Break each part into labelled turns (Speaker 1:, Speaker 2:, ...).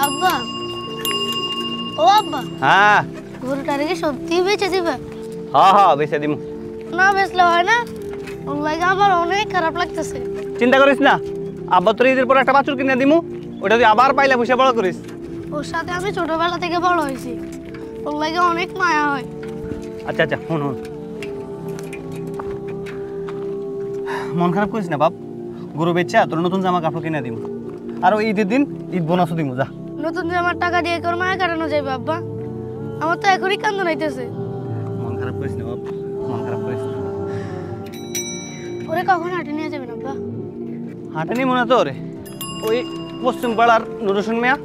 Speaker 1: আব্বা, ও আব্বা,
Speaker 2: হ্যাঁ
Speaker 1: গরুটারে কি সত্যি বেচে দিবে?
Speaker 2: হ্যাঁ হ্যাঁ বেচে দিমু।
Speaker 1: না বেচলে হয় না, ওর লাগে আমার অনেক খারাপ লাগতেছে।
Speaker 2: চিন্তা করিস না, আব্বা তোর ঈদের পর একটা বাছুর কিনে দিমু, ওটা তুই আবার পাইলে বসে বড় করিস।
Speaker 1: ওর সাথে আমি ছোটবেলা থেকে বড় হয়েছি, ওর লাগে অনেক মায়া হয়।
Speaker 2: আচ্ছা আচ্ছা হুন হুন, মন খারাপ করিস না বাপ, গরু বেচা তোর নতুন জামা কাপড় কিনে দিমু, আর ওই ঈদের দিন ঈদ বোনাসও দিমু। যা,
Speaker 1: নতুন জামার টাকা দিয়ে তোর মায়া কাটানো যাবে আব্বা? আমার তো এখনই কান্দন হইতেছে।
Speaker 2: মন খারাপ করিস না বাপ, মন খারাপ করিস না।
Speaker 1: ওরে কখন হাটে নিয়ে যাবেন আব্বা?
Speaker 2: হাঁটানি মনে তো রে, ওই পশ্চিম পাড়ার নুরুসুন মিয়া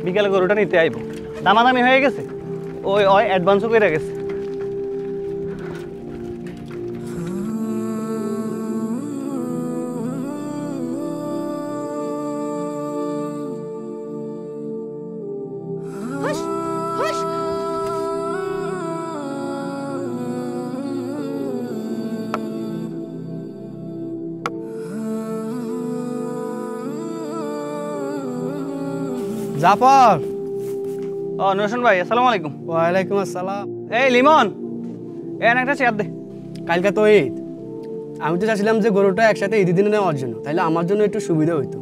Speaker 2: বিকালে গরুটা নিতে আইব, দামাদামি হয়ে গেছে, ওই ওই অ্যাডভান্সও করে গেছে।
Speaker 1: হুশ, হুশ।
Speaker 3: জাফর,
Speaker 2: ও নুরুসুন ভাই আসসালামু আলাইকুম।
Speaker 3: ওয়ালাইকুম আসসালাম।
Speaker 2: এই লিমন, একটা চেয়ার দে।
Speaker 3: কালকে তো ঈদ, আমি তো চাচ্ছিলাম যে গরুটা একসাথে ঈদের দিনে নেওয়ার জন্য, তাইলে আমার জন্য একটু সুবিধা হইতো।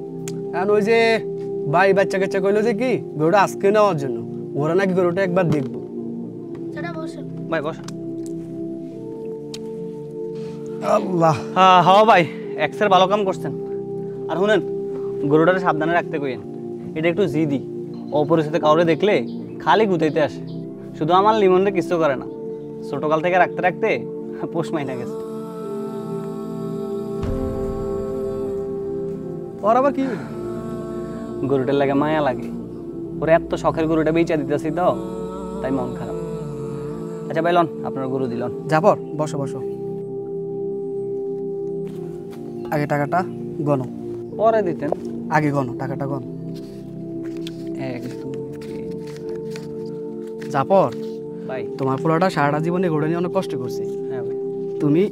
Speaker 3: কারণ ওই যে ভাই বাচ্চা কাচ্চা কইলো যে কি গরুটা আজকে নেওয়ার জন্য, ওরা নাকি গরুটা একবার দেখবো।
Speaker 1: সেটা বসুন।
Speaker 2: ভাই বস।
Speaker 3: আল্লাহ,
Speaker 2: হ্যাঁ হ্যাঁ ভাই, এক্সের ভালো কাম করছেন। আর শুনেন, গরুটারে সাবধানে রাখতে কইেন, এটা একটু জিদি, অপরিচিত কাউরে দেখলে খালি গুতাইতে আসে। শুধু আমার লিমনরে কিছু করে না, ছোটকাল থেকে রাখতে রাখতে পোষ মাইনা গেছে।
Speaker 3: ওর আবার কি?
Speaker 2: গরুটার লাগে মায়া লাগে, ওরে এত শখের গরুটা বেচা দিতেছি তো, তাই মন খারাপ। আচ্ছা ভাই লন, আপনার গরু দিলন।
Speaker 3: জাফর বসো বসো, আগে টাকাটা গনো।
Speaker 2: পরে দিতেন।
Speaker 3: আগে গনো, টাকাটা গনো।
Speaker 2: 1 2 3।
Speaker 3: জাফর,
Speaker 2: ভাই।
Speaker 3: তোমার পোলাটা সারাটা জীবনে গরু নিয়ে অনেক কষ্ট করছে,
Speaker 2: হ্যাঁ ভাই।
Speaker 3: তুমি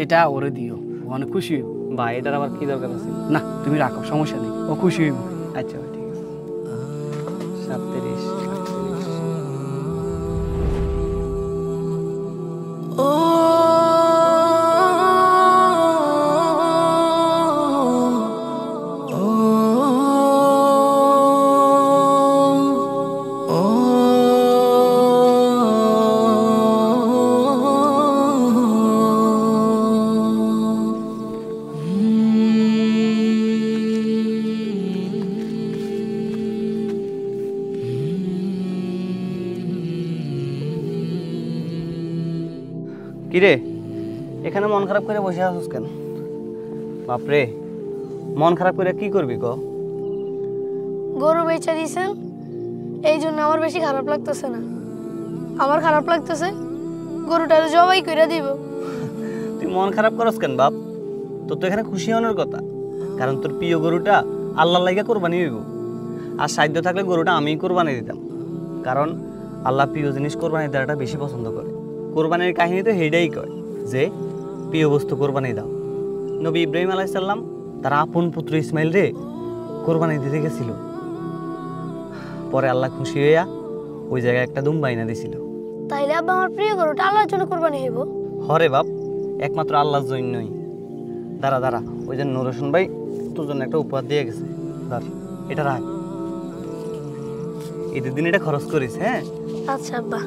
Speaker 3: এটা ওরে দিও, ও অনেক খুশি হইব।
Speaker 2: ভাই এটার আবার কি দরকার আছে?
Speaker 3: না তুমি রাখো, সমস্যা নেই, ও খুশি হইব।
Speaker 2: আচ্ছা ভাই ঠিক আছে। 37 38। কিরে, এখানে মন খারাপ করে বসে আছিস কেন? বাপরে, মন খারাপ করে কি করবি ক?
Speaker 1: গরু বেচে দিয়েছেন, এই জন্য আমার বেশি খারাপ লাগতেছে না। আমার খারাপ লাগতেছে গরুটারে জবাই করে দিব।
Speaker 2: তুই মন খারাপ করস কেন বাপ? তোর তো এখানে খুশি হওয়ার কথা, কারণ তোর প্রিয় গরুটা আল্লাহর লাগা কোরবানি হইব। আর সাধ্য থাকলে গরুটা আমিই কোরবানি দিতাম, কারণ আল্লাহ প্রিয় জিনিস কোরবানি দেওয়াটা বেশি পছন্দ করে। কোরবানির কাহিনী তো হেডাই কয় যে প্রিয় বস্তু কোরবানি দাও। নবী ইব্রাহিম আলাইহিস সালাম তার আপন পুত্র ইসমাইল রে কোরবানি দিতে গেছিল, পরে আল্লাহ খুশি হইয়া ওই জায়গায় একটা দুম্বা এনে দিছিল।
Speaker 1: তাইলে আব্বা আমার প্রিয় গরুটা আল্লাহর জন্য কোরবানি হইব?
Speaker 2: হরে বাপ, একমাত্র আল্লাহর জন্যই। দাঁড়া দাঁড়া, ওই যে নুরুসুন ভাই তোর জন্য একটা উপহার দিয়ে গেছে, দাঁড়া এটা রাখ, ঈদের দিন এটা খরচ করিস। হ্যাঁ
Speaker 1: আচ্ছা আব্বা।